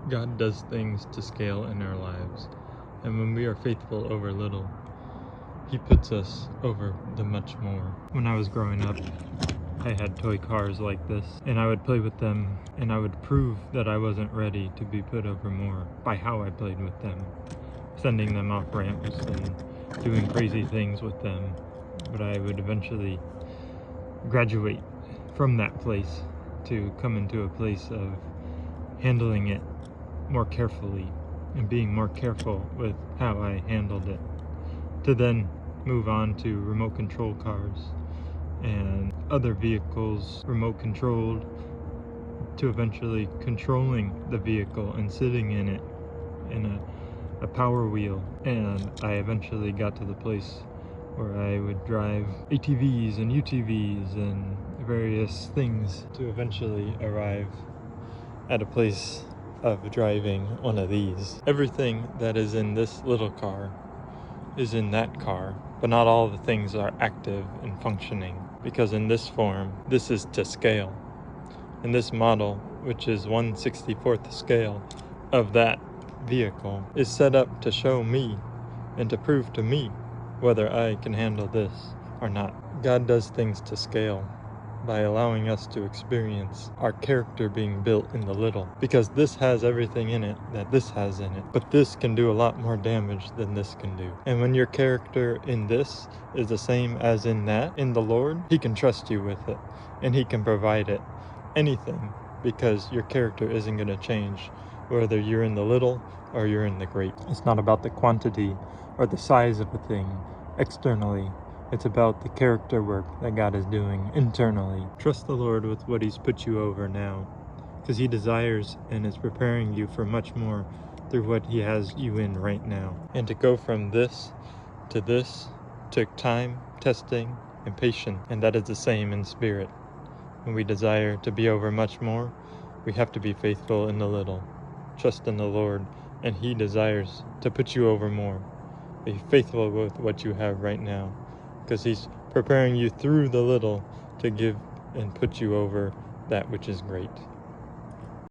God does things to scale in our lives, and when we are faithful over little, He puts us over the much more. When I was growing up, I had toy cars like this, and I would play with them, and I would prove that I wasn't ready to be put over more by how I played with them, sending them off ramps and doing crazy things with them. But I would eventually graduate from that place to come into a place of handling it more carefully and being more careful with how I handled it, to then move on to remote control cars and other vehicles remote controlled, to eventually controlling the vehicle and sitting in it in a power wheel. And I eventually got to the place where I would drive ATVs and UTVs and various things to eventually arrive at a place of driving one of these. Everything that is in this little car is in that car, but not all the things are active and functioning, because in this form, this is to scale. And this model, which is 1/64th scale of that vehicle, is set up to show me and to prove to me whether I can handle this or not. God does things to scale by allowing us to experience our character being built in the little, because this has everything in it that this has in it, but this can do a lot more damage than this can do. And when your character in this is the same as in that, in the Lord, He can trust you with it, and He can provide it anything, because your character isn't going to change whether you're in the little or you're in the great. It's not about the quantity or the size of a thing externally. It's about the character work that God is doing internally. Trust the Lord with what He's put you over now, because He desires and is preparing you for much more through what He has you in right now. And to go from this took time, testing, and patience, and that is the same in spirit. When we desire to be over much more, we have to be faithful in the little. Trust in the Lord, and He desires to put you over more. Be faithful with what you have right now, because He's preparing you through the little to give and put you over that which is great.